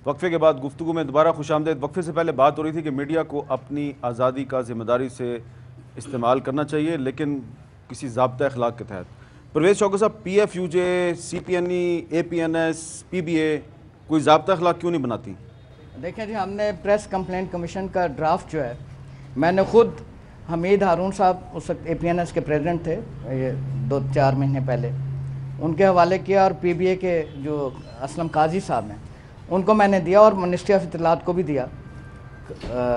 وقفے کے بعد گفتگو میں دوبارہ خوش آمدید۔ وقفے سے پہلے بات ہو رہی تھی کہ میڈیا کو اپنی آزادی کا ذمہ داری سے استعمال کرنا چاہیے، لیکن کسی ضابطہ اخلاق کے تحت۔ پرویز شوکت صاحب، P F U J, C P N E, A P N S, P B A کوئی ضابطہ اخلاق کیوں نہیں بناتی؟ دیکھیں جی، ہم نے پریس کمپلینٹ کمیشن کا ڈرافٹ جو ہے، میں نے خود حمید ہارون صاحب اس وقت اے پی این ایس کے پریزیڈنٹ تھے، یہ 2-4 مہینے پہلے، ان کے حوالے کیا، اور پی بی اے کے جو اسلم قاضی صاحب ہیں ان کو میں نے دیا، اور منسٹری آف اطلاعات کو بھی دیا۔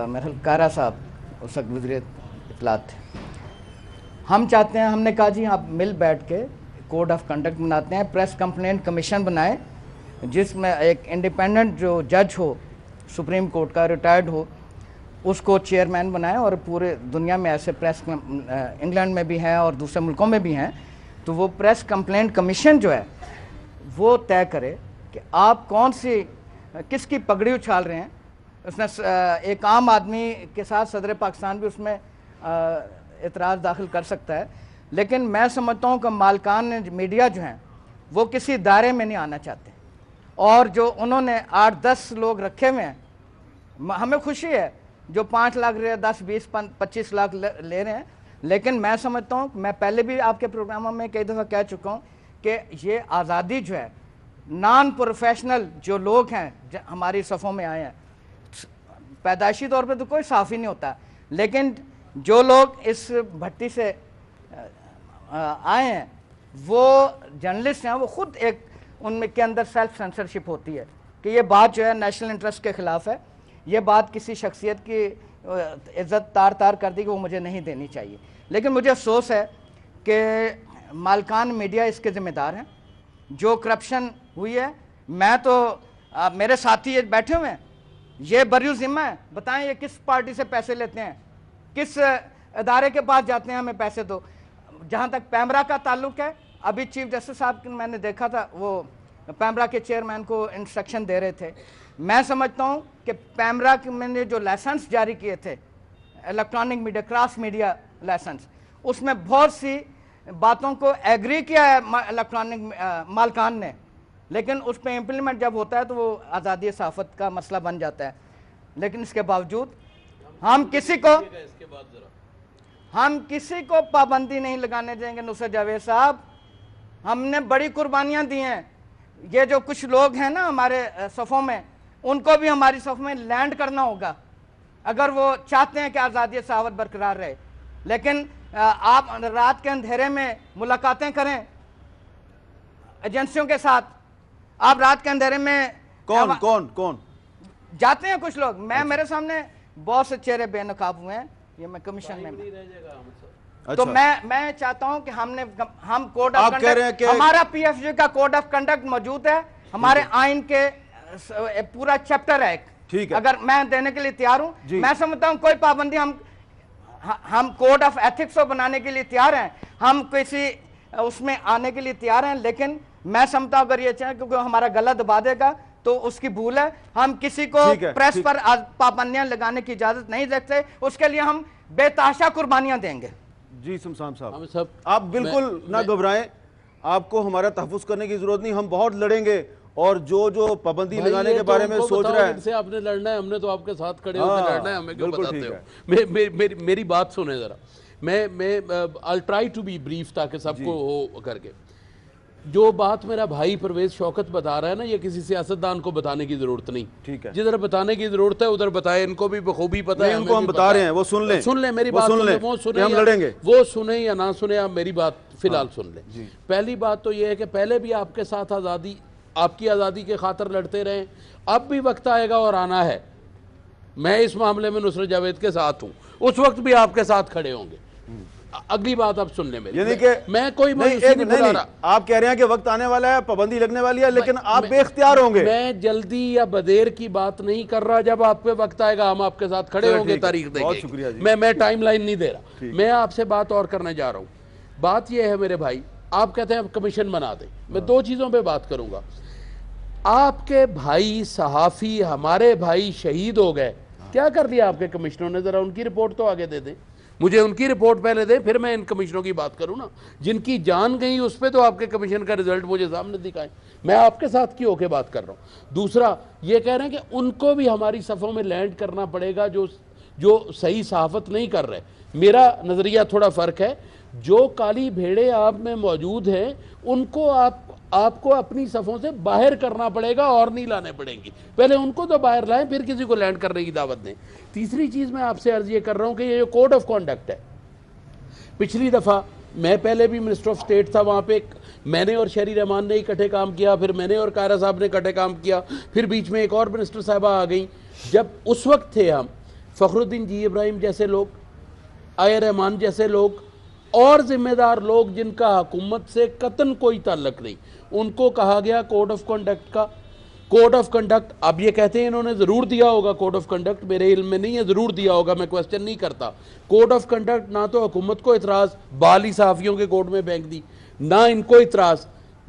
میرا کارا صاحب اس وقت وزیر اطلاعات تھے۔ ہم چاہتے ہیں، ہم نے کہا جی آپ مل بیٹھ کے کوڈ آف کنڈکٹ بناتے ہیں، پریس کمپلینٹ کمیشن بنائیں جس میں ایک انڈیپینڈنٹ جو جج ہو سپریم کورٹ کا، ریٹائرڈ ہو، اس کو چیئرمین بنائیں، اور پورے دنیا میں ایسے پریس انگلینڈ میں بھی ہیں اور دوسرے ملکوں میں بھی ہیں، تو وہ پریس کمپلینٹ کمیشن جو ہے وہ طے کرے کہ آپ کون سی کس کی پگڑی اچھال رہے ہیں۔ اس نے ایک عام آدمی کے ساتھ صدر پاکستان بھی اس میں اعتراض داخل کر سکتا ہے، لیکن میں سمجھتا ہوں کہ مالکان میڈیا جو ہیں وہ کسی دائرے میں نہیں آنا چاہتے، اور جو انہوں نے 8-10 لوگ رکھے ہوئے ہیں، ہمیں خوشی ہے جو 5 لاکھ 10, 20, 25 لاکھ لے رہے ہیں، لیکن میں سمجھتا ہوں، میں پہلے بھی آپ کے پروگراموں میں کئی دفعہ کہہ چکا ہوں کہ یہ آزادی جو ہے، نان پروفیشنل جو لوگ ہیں ہماری صفوں میں آئے ہیں، پیدائشی طور پہ تو کوئی صحافی نہیں ہوتا، لیکن جو لوگ اس بھٹی سے آئے ہیں وہ جرنلسٹ ہیں، وہ خود ایک ان میں کے اندر سیلف سینسرشپ ہوتی ہے کہ یہ بات جو ہے نیشنل انٹرسٹ کے خلاف ہے، یہ بات کسی شخصیت کی عزت تار کر دی کہ وہ مجھے نہیں دینی چاہیے۔ لیکن مجھے افسوس ہے کہ مالکان میڈیا اس کے ذمہ دار ہیں، جو کرپشن ہوئی ہے۔ میں تو میرے ساتھی یہ بیٹھے ہوئے ہیں، یہ بریو ذمہ ہے، بتائیں یہ کس پارٹی سے پیسے لیتے ہیں، کس ادارے کے پاس جاتے ہیں ہمیں پیسے دو۔ جہاں تک پیمرا کا تعلق ہے، ابھی چیف جسٹس صاحب میں نے دیکھا تھا، وہ پیمرا کے چیئرمین کو انسٹرکشن دے رہے تھے۔ میں سمجھتا ہوں کہ پیمرا میں نے جو لائسنس جاری کیے تھے، electronic media, cross media licence, اس میں بہت سی باتوں کو ایگری کیا ہے الیکٹرانک مالکان نے، لیکن اس پہ امپلیمنٹ جب ہوتا ہے تو وہ آزادی صحافت کا مسئلہ بن جاتا ہے۔ لیکن اس کے باوجود ہم کسی کو پابندی نہیں لگانے دیں گے۔ نصرت جاوید صاحب، ہم نے بڑی قربانیاں دی ہیں، یہ جو کچھ لوگ ہیں نا ہمارے صفوں میں، ان کو بھی ہماری صف میں لینڈ کرنا ہوگا اگر وہ چاہتے ہیں کہ آزادی صحافت برقرار رہے۔ لیکن آپ رات کے اندھیرے میں ملاقاتیں کریں ایجنسیوں کے ساتھ، آپ رات کے اندھیرے میں کون جاتے ہیں کچھ لوگ، میرے سامنے بہت سے چہرے بے نقاب ہوئے ہیں، یہ میں کمیشن میں تو میں چاہتا ہوں کہ ہم کوڈ آف کنڈکٹ، ہمارا پی ایف جی کا کوڈ آف کنڈکٹ موجود ہے، ہمارے آئین کے پورا چیپٹر ہے ایک، اگر میں دینے کے لیے تیار ہوں۔ میں سمجھتا ہوں کوئی پابندی، ہم کوڈ آف ایتھکس کو بنانے کے لیے تیار ہیں، ہم کسی اس میں آنے کے لیے تیار ہیں، لیکن میں سمجھتا ہوں اگر یہ چاہیں کیونکہ ہمارا گلا دبا دے گا تو اس کی بھول ہے۔ ہم کسی کو پریس پر پابندیاں لگانے کی اجازت نہیں دیتے، اس کے لیے ہم بے تحاشا قربانیاں دیں گے۔ جی سمسام صاحب، آپ بالکل نہ گھبرائیں، آپ کو ہمارا تحفظ کرنے کی ضرورت نہیں، ہم بہت لڑیں گے، اور جو پابندی لگانے کے بارے میں سوچ رہا ہے، ان سے آپ نے لڑنا ہے، ہم نے تو آپ کے ساتھ کھڑے ہو کے لڑنا ہے، ہمیں کیوں بتاتے ہو؟ میری بات سنیں ذرا، میں I'll try to be brief تاکہ سب کو ہو کر کے۔ جو بات میرا بھائی پرویز شوکت بتا رہا ہے نا، یہ کسی سیاستدان کو بتانے کی ضرورت نہیں، جدھر بتانے کی ضرورت ہے ادھر بتائے، ان کو بھی بخوبی پتہ ہے، ہم بتا رہے ہیں، وہ سن لیں میری بات سن لیں، وہ سنیں یا نہ سنیں، آپ میری بات فی الحال سن لیں۔ پہلی بات تو یہ ہے کہ پہلے بھی آپ کے ساتھ آپ کی آزادی کے خاطر لڑتے رہے، اب بھی وقت آئے گا اور آنا ہے، میں اس معاملے میں نصرت جاوید کے ساتھ ہوں، اس وقت بھی آپ کے ساتھ کھڑے ہوں گے۔ اگلی بات آپ سن لیں میری، یعنی کہ میں کوئی مایوسی نہیں بلا رہا، آپ کہہ رہے ہیں کہ وقت آنے والا ہے، پابندی لگنے والی ہے، لیکن آپ بے اختیار ہوں گے۔ میں جلدی یا بدیر کی بات نہیں کر رہا، جب آپ پہ وقت آئے گا ہم آپ کے ساتھ کھڑے ہوں گے، تاریخ دیں گے، میں ٹائم لائن نہیں دے رہا، میں آپ سے بات اور کرنے جا رہا ہوں۔ بات یہ ہے میرے بھائی، آپ کہتے ہیں کمیشن بنا دیں، میں 2 چیزوں پہ بات کروں گا۔ آپ کے بھائی صحافی، ہمارے بھائی شہید ہو گئے، کیا کر دیا آپ کے کمشنروں نے؟ ذرا ان کی رپورٹ تو آگے دے دیں۔ مجھے ان کی رپورٹ پہلے دیں پھر میں ان کمیشنوں کی بات کروں نا. جن کی جان گئی اس پہ تو آپ کے کمیشن کا رزلٹ مجھے سامنے دکھائیں. میں آپ کے ساتھ کی ہو کے بات کر رہا ہوں. دوسرا یہ کہہ رہے ہیں کہ ان کو بھی ہماری صفوں میں لینڈ کرنا پڑے گا جو صحیح صحافت نہیں کر رہے. میرا نظریہ تھوڑا فرق ہے. جو کالی بھیڑے آپ میں موجود ہیں ان کو آپ کو اپنی صفوں سے باہر کرنا پڑے گا اور نہیں لانے پڑیں گی. پہلے ان کو تو باہر لائیں پھر کسی کو لینڈ کرنے کی دعوت دیں. تیسری چیز میں آپ سے عرض یہ کر رہا ہوں کہ یہ جو کوڈ آف کانڈکٹ ہے، پچھلی دفعہ میں پہلے بھی منسٹر آف اسٹیٹ تھا، وہاں پہ میں نے اور شہری رحمان نے اکٹھے کام کیا، پھر میں نے اور قائرہ صاحب نے اکٹھے کام کیا، پھر بیچ میں ایک اور منسٹر صاحبہ آ گئیں. جب اس وقت تھے ہم فخر الدین جی ابراہیم جیسے لوگ، آئے رحمان جیسے لوگ اور ذمہ دار لوگ جن کا حکومت سے قطعاً کوئی تعلق نہیں، ان کو کہا گیا کوڈ آف کنڈکٹ کا. کوڈ آف کنڈکٹ اب یہ کہتے ہیں انہوں نے ضرور دیا ہوگا کوڈ آف کنڈکٹ، میرے علم میں نہیں ہے، ضرور دیا ہوگا، میں کوسچن نہیں کرتا. کوڈ آف کنڈکٹ نہ تو حکومت کو اعتراض، بالی صحافیوں کے کوڈ میں پھینک دی، نہ ان کو اعتراض.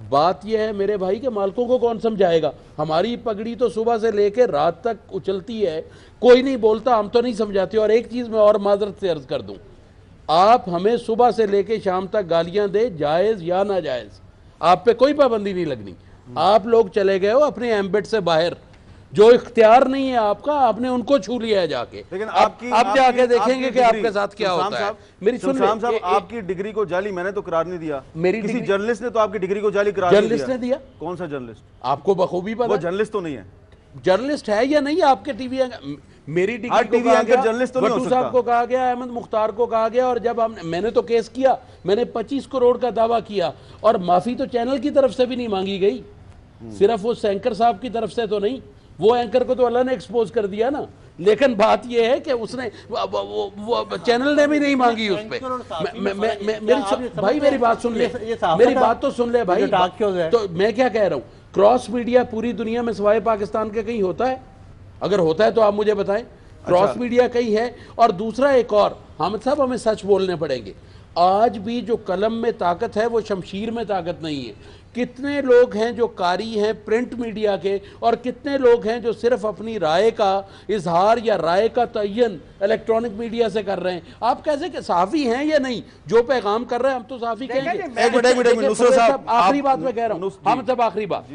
بات یہ ہے میرے بھائی کہ مالکوں کو کون سمجھائے گا؟ ہماری پگڑی تو صبح سے لے کے رات تک اچھلتی ہے، کوئی نہیں بولتا، ہم تو نہیں سمجھاتے. اور ایک چیز میں اور معذرت سے عرض کر دوں، آپ ہمیں صبح سے لے کے شام تک گالیاں دے، جائز یا ناجائز، آپ پہ کوئی پابندی نہیں لگنی. آپ لوگ چلے گئے ہو اپنے ایمبٹ سے باہر، جو اختیار نہیں ہے آپ کا، آپ نے ان کو چھو لیا ہے جا کے. لیکن آپ جا کے دیکھیں گے کہ آپ کے ساتھ کیا ہوتا ہے. میری سن لیں، صاحب آپ کی ڈگری کو جعلی میں نے تو قرار نہیں دیا، کسی جرنلسٹ نے تو آپ کی ڈگری کو جعلی قرار نہیں دیا. جرنلسٹ نے دیا؟ کون سا جرنلسٹ؟ آپ کو بخوبی پتہ. وہ جرنلسٹ تو نہیں ہے. جرنلسٹ ہے یا نہیں آپ کے ٹی وی میری ڈگری کو کہا گیا، بٹو صاحب کو کہا گیا، احمد مختار کو کہا گیا، اور جب میں نے تو کیس کیا، میں نے 25 کروڑ کا دعویٰ کیا، اور معافی تو چینل کی طرف سے بھی نہیں مانگی گئی، صرف وہ اینکر صاحب کی طرف سے تو نہیں. وہ اینکر کو تو اللہ نے ایکسپوز کر دیا نا، لیکن بات یہ ہے کہ اس نے چینل نے بھی نہیں مانگی اس پہ. بھائی میری بات سن لے، میری بات تو سن لے بھائی. تو میں کیا کہہ رہا ہوں، کراس میڈیا پوری دنیا میں سوائے پاکستان کے کہیں ہوتا ہے؟ اگر ہوتا ہے تو آپ مجھے بتائیں. کراس میڈیا کہیں ہے. اور دوسرا ایک اور، حامد صاحب ہمیں سچ بولنے پڑیں گے. آج بھی جو قلم میں طاقت ہے وہ شمشیر میں طاقت نہیں ہے. کتنے لوگ ہیں جو قاری ہیں پرنٹ میڈیا کے، اور کتنے لوگ ہیں جو صرف اپنی رائے کا اظہار یا رائے کا تعین الیکٹرانک میڈیا سے کر رہے ہیں. آپ کیسے کہ صحافی ہیں یا نہیں؟ جو پیغام کر رہے ہیں ہم تو صحافی کہیں گے. آخری بات میں کہہ رہا ہوں حامد صاحب، آخری بات،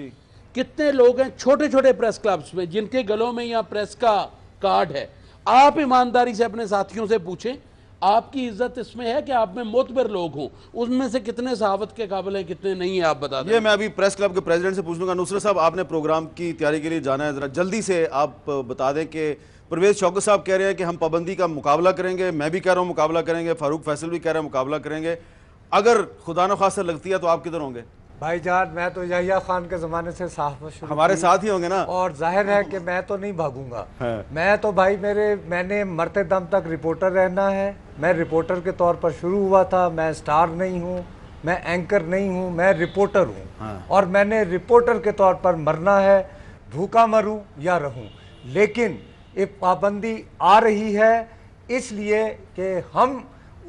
کتنے لوگ ہیں چھوٹے چھوٹے پریس کلبز میں جن کے گلوں میں یا پریس کا کارڈ ہے. آپ ایمانداری سے اپنے ساتھیوں سے پوچھیں، آپ کی عزت اس میں ہے کہ آپ میں معتبر لوگ ہوں، ان میں سے کتنے صحافت کے قابل ہیں کتنے نہیں ہیں، آپ بتا دیں. یہ میں ابھی پریس کلب کے پریزیڈنٹ سے پوچھ لوں گا. نصرت صاحب، آپ نے پروگرام کی تیاری کے لیے جانا ہے، ذرا جلدی سے آپ بتا دیں کہ پرویز شوکت صاحب کہہ رہے ہیں کہ ہم پابندی کا مقابلہ کریں گے، میں بھی کہہ رہا ہوں مقابلہ کریں گے، فاروق فیصل بھی کہہ رہے ہیں مقابلہ کریں گے. اگر خدا نخواستہ لگتی ہے تو آپ کدھر ہوں گے؟ بھائی جان، میں تو یحییٰ خان کے زمانے سے صحافت شروع ہمارے ساتھ ہی ہوں گے نا، اور ظاہر ہے کہ میں تو نہیں بھاگوں گا. میں تو بھائی میں نے مرتے دم تک رپورٹر رہنا ہے. میں رپورٹر کے طور پر شروع ہوا تھا. میں سٹار نہیں ہوں، میں اینکر نہیں ہوں، میں رپورٹر ہوں، اور میں نے رپورٹر کے طور پر مرنا ہے، بھوکا مروں یا رہوں. لیکن ایک پابندی آ رہی ہے اس لیے کہ ہم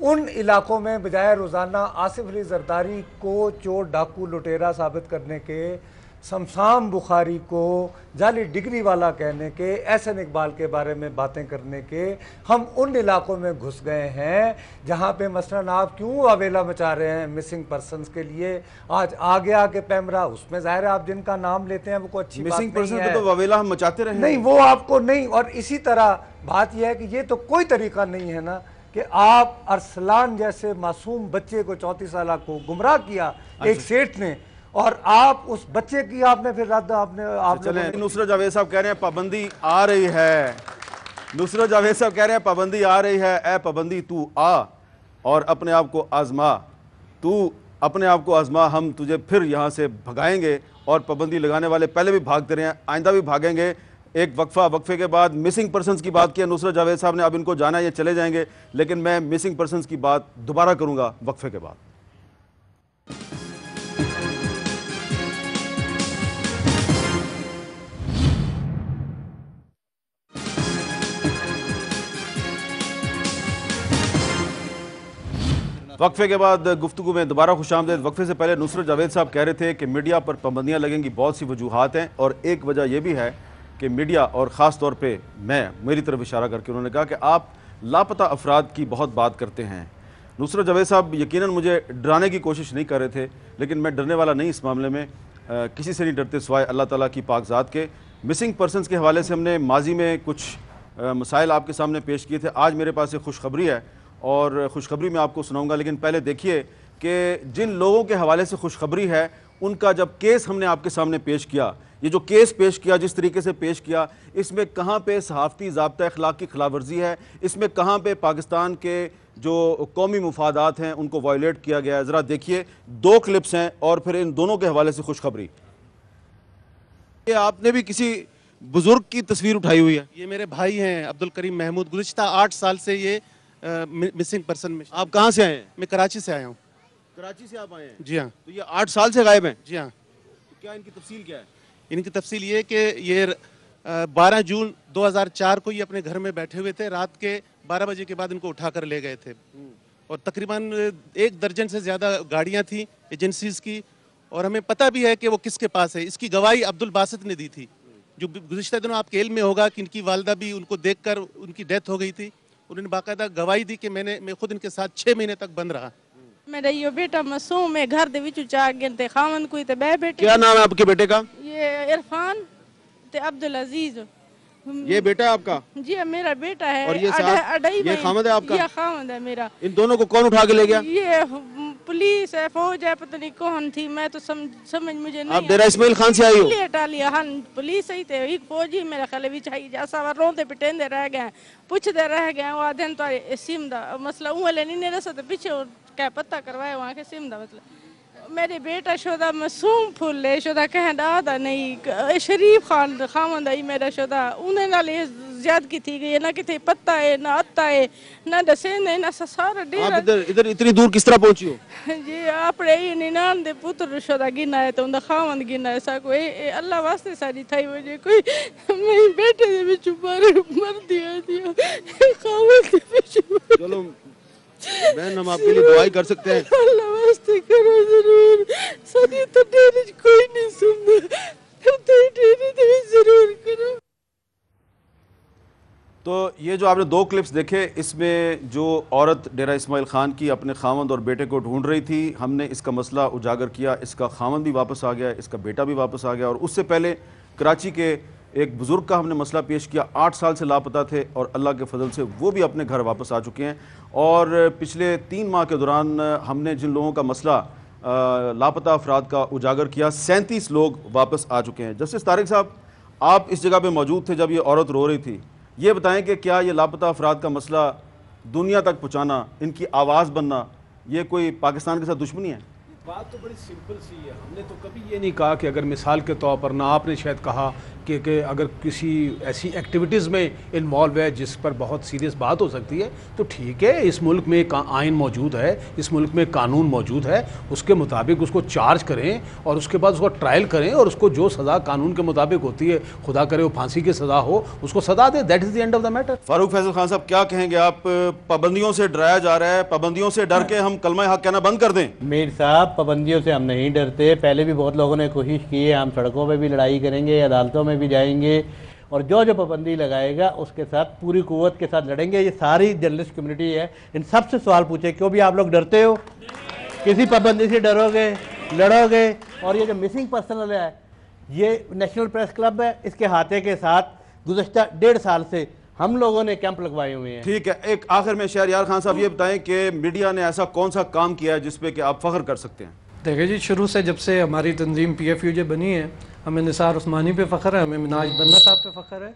ان علاقوں میں بجائے روزانہ آصف علی زرداری کو چور ڈاکو لٹیرا ثابت کرنے کے، سمسام بخاری کو جعلی ڈگری والا کہنے کے، احسن اقبال کے بارے میں باتیں کرنے کے، ہم ان علاقوں میں گھس گئے ہیں جہاں پہ مثلاً آپ کیوں واویلا مچا رہے ہیں مسنگ پرسنز کے لیے. آج آ گیا کہ پیمرا، اس میں ظاہر ہے آپ جن کا نام لیتے ہیں وہ کوئی اچھی بات نہیں ہے. مسنگ پرسن تو واویلا ہم مچاتے رہے ہیں، نہیں وہ آپ کو نہیں. اور اسی طرح بات یہ ہے کہ یہ تو کوئی طریقہ نہیں ہے نا کہ آپ ارسلان جیسے معصوم بچے کو 34 سالہ کو گمراہ کیا ایک سیٹھ نے، اور آپ اس بچے کی آپ نے پھر رد آپ نے چلیں. نصرت جاوید صاحب کہہ رہے ہیں پابندی آ رہی ہے. نصرت جاوید صاحب کہہ رہے ہیں پابندی آ رہی ہے. اے پابندی تو آ اور اپنے آپ کو آزما، تو اپنے آپ کو آزما، ہم تجھے پھر یہاں سے بھگائیں گے. اور پابندی لگانے والے پہلے بھی بھاگتے رہے ہیں، آئندہ بھی بھاگیں گے. ایک وقفے کے بعد مسنگ پرسنز کی بات کی نصرت جاوید صاحب نے، اب ان کو جانا ہے، یہ چلے جائیں گے، لیکن میں مسنگ پرسنز کی بات دوبارہ کروں گا وقفے کے بعد. وقفے کے بعد گفتگو میں دوبارہ خوش آمدید. وقفے سے پہلے نصرت جاوید صاحب کہہ رہے تھے کہ میڈیا پر پابندیاں لگیں گی، بہت سی وجوہات ہیں، اور ایک وجہ یہ بھی ہے کہ میڈیا، اور خاص طور پہ میری طرف اشارہ کر کے انہوں نے کہا کہ آپ لاپتہ افراد کی بہت بات کرتے ہیں۔ نصرت جاوید صاحب یقیناً مجھے ڈرانے کی کوشش نہیں کر رہے تھے، لیکن میں ڈرنے والا نہیں اس معاملے میں، کسی سے نہیں ڈرتے سوائے اللہ تعالیٰ کی پاک ذات کے۔ مسنگ پرسنز کے حوالے سے ہم نے ماضی میں کچھ مسائل آپ کے سامنے پیش کیے تھے، آج میرے پاس ایک خوشخبری ہے اور خوشخبری میں آپ کو سناؤں گا، لیکن پہلے دیکھیے کہ جن لوگوں کے حوالے سے خوشخبری ہے ان کا جب کیس ہم نے آپ کے سامنے پیش کیا، یہ جو کیس پیش کیا جس طریقے سے پیش کیا، اس میں کہاں پہ صحافتی ضابطہ اخلاق کی خلاف ورزی ہے، اس میں کہاں پہ پاکستان کے جو قومی مفادات ہیں ان کو وائلیٹ کیا گیا ہے۔ ذرا دیکھیے 2 کلپس ہیں اور پھر ان دونوں کے حوالے سے خوشخبری۔ یہ آپ نے بھی کسی بزرگ کی تصویر اٹھائی ہوئی ہے؟ یہ میرے بھائی ہیں عبدالکریم محمود، گزشتہ 8 سال سے یہ مسنگ پرسن میں۔ آپ کہاں سے آئے ہیں؟ میں کراچی سے آیا ہوں۔ کراچی سے آپ آئے ہیں؟ جی ہاں۔ تو یہ 8 سال سے غائب ہیں؟ جی ہاں۔ کیا ان کی تفصیل کیا ہے؟ ان کی تفصیل یہ کہ یہ 12 جون 2004 کو یہ اپنے گھر میں بیٹھے ہوئے تھے، رات کے 12 بجے کے بعد ان کو اٹھا کر لے گئے تھے، اور تقریباً 1 درجن سے زیادہ گاڑیاں تھیں ایجنسیز کی، اور ہمیں پتہ بھی ہے کہ وہ کس کے پاس ہے۔ اس کی گواہی عبدالباسط نے دی تھی، جو گزشتہ دنوں آپ کے علم میں ہوگا کہ ان کی والدہ بھی ان کو دیکھ کر ان کی ڈیتھ ہو گئی تھی، انہوں نے باقاعدہ گواہی دی کہ میں خود ان کے ساتھ 6 مہینے تک بند رہا۔ میرا یہ بیٹا معصوم ہے، گھر دے وچوں چا گئے تے خاون کوئی تے بے بیٹے۔ کیا نام ہے آپ کے بیٹے کا؟ یہ عرفان تے عبدالعزیز۔ یہ بیٹا ہے آپ کا؟ جی میرا بیٹا ہے۔ اور یہ خامد ہے آپ کا؟ یہ خامد ہے میرا۔ ان دونوں کو کون اٹھا کے لے گیا؟ یہ پولیس ہے، فوج ہے، پتہ نہیں کون تھی، میں تو سمجھ مجھے نہیں۔ آپ ڈیرہ اسماعیل خان سے آئی ہو؟ اٹالیا ہاں، پولیس ہی تے ایک فوجی میرا خیال وچ آئی جیسا روندے پٹیندے رہ گئے، پوچھتے رہ گئے، وہ آدھن تو سیم دا مسئلہ اون والے نہیں رسا تے پیچھے کیا پتہ کروایا وہاں کے سیم دا مسئلہ۔ میرے بیٹا شدہ معصوم پھول ہے، شدہ کہیں دادا نہیں، شریف خان خامن دا ہی میرا شدہ، انہیں نال زیادگی تھی گئی، نہ کتے پتہ ہے، نہ اتا ہے، نہ دسین ہے، نہ سارا ڈیرہ۔ آپ ادھر اتنی دور کس طرح پہنچی ہو؟ جی اپنے ہی نینان دے پتر شدہ گنا ہے تو ان دا خامن گنا ہے سا کوئی اللہ واسطے ساری تھائی وجہ کوئی میں بیٹے دے بچو مر دیا خامن دے بچو۔ چلو بہن ہم آپ کے لیے دعائی کر سکتے ہیں؟ اللہ واسطے کرو ضرور، ساری تو ڈیرج کوئی نہیں سننا، ڈیرج بھی ضرور کرو۔ تو یہ جو آپ نے 2 کلپس دیکھے، اس میں جو عورت ڈیرہ اسماعیل خان کی اپنے خامند اور بیٹے کو ڈھونڈ رہی تھی، ہم نے اس کا مسئلہ اجاگر کیا، اس کا خامند بھی واپس آ گیا، اس کا بیٹا بھی واپس آ گیا، اور اس سے پہلے کراچی کے ایک بزرگ کا ہم نے مسئلہ پیش کیا، 8 سال سے لاپتہ تھے اور اللہ کے فضل سے وہ بھی اپنے گھر واپس آ چکے ہیں، اور پچھلے 3 ماہ کے دوران ہم نے جن لوگوں کا مسئلہ لاپتہ افراد کا اجاگر کیا، 37 لوگ واپس آ چکے ہیں۔ جسٹس طارق صاحب، آپ اس جگہ پہ موجود تھے جب یہ عورت رو رہی تھی، یہ بتائیں کہ کیا یہ لاپتہ افراد کا مسئلہ دنیا تک پہنچانا، ان کی آواز بننا، یہ کوئی پاکستان کے ساتھ دشمنی ہے؟ بات تو بڑی سمپل سی ہے، ہم نے تو کبھی یہ نہیں کہا کہ اگر مثال کے طور پر، نہ آپ نے شاید کہا کہ اگر کسی ایسی ایکٹیویٹیز میں انوالو ہے جس پر بہت سیریس بات ہو سکتی ہے تو ٹھیک ہے، اس ملک میں آئین موجود ہے، اس ملک میں قانون موجود ہے، اس کے مطابق اس کو چارج کریں اور اس کے بعد اس کو ٹرائل کریں، اور اس کو جو سزا قانون کے مطابق ہوتی ہے، خدا کرے وہ پھانسی کی سزا ہو، اس کو سزا دے، that is the end of the matter. Farooq Faisal Khan صاحب، کیا کہیں گے آپ؟ پابندیوں سے ڈرایا جا رہا ہے، پابندیوں سے ڈر کے ہم کلمہ حق کہنا بند کر دیں؟ میر صاحب، پابندیوں سے ہم نہیں ڈرتے، پہلے بھی بہت لوگوں نے کوشش کی ہے، ہم سڑکوں پہ بھی لڑائی کریں گے، عدالتوں میں بھی جائیں گے، اور جو پابندی لگائے گا اس کے ساتھ پوری قوت کے ساتھ لڑیں گے۔ یہ ساری جرنلسٹ کمیونٹی ہے، ان سب سے سوال پوچھے، کیوں بھی آپ لوگ ڈرتے ہو؟ کسی پابندی سے ڈرو گے، لڑو گے؟ اور یہ جو مسنگ پرسن ہے، یہ نیشنل پریس کلب ہے، اس کے ہاتھے کے ساتھ گزشتہ 1.5 سال سے ہم لوگوں نے کیمپ لگوائے ہوئے ہیں۔ ٹھیک ہے، ایک آخر میں شہریار خان صاحب یہ بتائیں کہ میڈیا نے ایسا کون سا کام کیا ہے جس پہ کہ آپ فخر کر سکتے ہیں؟ دیکھیں جی، شروع سے جب سے ہماری تنظیم PFUJ بنی ہے، ہمیں نثار عثمانی پہ فخر ہے، ہمیں مناج بنا صاحب پہ فخر ہے،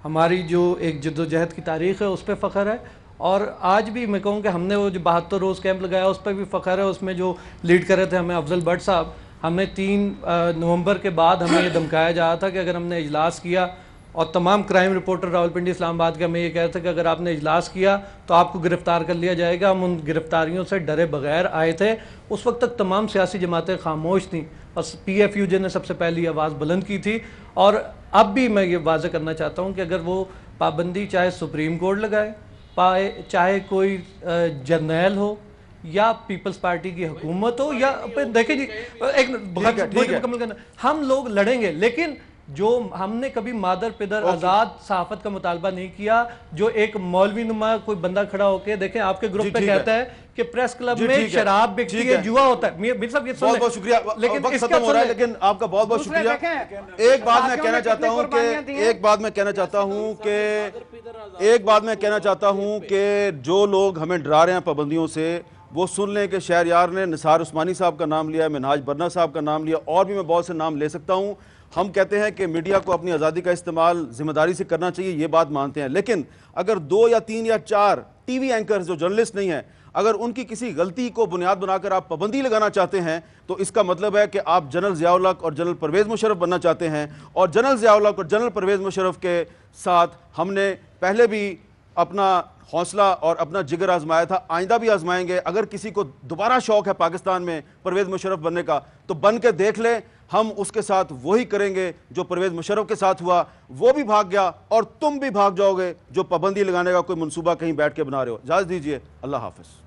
ہماری جو ایک جد و جہد کی تاریخ ہے اس پہ فخر ہے، اور آج بھی میں کہوں کہ ہم نے وہ جو 72 روز کیمپ لگایا اس پہ بھی فخر ہے۔ اس میں جو لیڈ کر رہے تھے ہمیں افضل بٹ صاحب، ہمیں 3 نومبر کے بعد ہمیں یہ دھمکایا جا رہا تھا کہ اگر ہم نے اجلاس کیا، اور تمام کرائم رپورٹر راولپنڈی اسلام آباد کے ہمیں یہ کہہ رہے تھے کہ اگر آپ نے اجلاس کیا تو آپ کو گرفتار کر لیا جائے گا۔ ہم ان گرفتاریوں سے ڈرے بغیر آئے تھے۔ اس وقت تک تمام سیاسی جماعتیں خاموش تھیں، بس PFUJ نے سب سے پہلی آواز بلند کی تھی، اور اب بھی میں یہ واضح کرنا چاہتا ہوں کہ اگر وہ پابندی چاہے سپریم کورٹ لگائے، چاہے کوئی جرنیل ہو یا پیپلز پارٹی کی حکومت ہو، یا دیکھیں جی ایک مکمل کرنا، ہم لوگ لڑیں گے، لیکن جو ہم نے کبھی مادر پدر آزاد صحافت کا مطالبہ نہیں کیا، جو ایک مولوی نما کوئی بندہ کھڑا ہو کے دیکھیں آپ کے گروپ پہ کہتا ہے کہ پریس کلب میں شراب بکتی ہے، جوا ہوتا ہے. میر صاحب یہ بہت بہت شکریہ، وقت ختم ہو رہا ہے لیکن آپ کا بہت بہت شکریہ. ایک بات میں کہنا چاہتا ہوں کہ جو لوگ ہمیں ڈرا رہے ہیں پابندیوں سے وہ سن لیں کہ شہریار نے نثار عثمانی صاحب کا نام لیا، منہاج برنا صاحب کا نام لیا، اور بھی میں بہت سے نام لے سکتا ہوں. ہم کہتے ہیں کہ میڈیا کو اپنی آزادی کا استعمال ذمہ داری سے کرنا چاہیے، یہ بات مانتے ہیں، لیکن اگر 2 یا 3 یا 4 ٹی وی اینکرز جو جرنلسٹ نہیں ہیں، اگر ان کی کسی غلطی کو بنیاد بنا کر آپ پابندی لگانا چاہتے ہیں تو اس کا مطلب ہے کہ آپ جنرل ضیاء الحق اور جنرل پرویز مشرف بننا چاہتے ہیں. اور جنرل ضیاء الحق اور جنرل پرویز مشرف کے ساتھ ہم نے پہلے بھی اپنا حوصلہ اور اپنا جگر آزمایا تھا، آئندہ بھی آزمائیں گے. اگر کسی کو دوبارہ شوق ہے پاکستان میں پرویز مشرف بننے کا تو بن کے دیکھ لیں، ہم اس کے ساتھ وہی کریں گے جو پرویز مشرف کے ساتھ ہوا. وہ بھی بھاگ گیا اور تم بھی بھاگ جاؤ گے جو پابندی لگانے کا کوئی منصوبہ کہیں بیٹھ کے بنا رہے ہو. اجازت دیجیے، اللہ حافظ.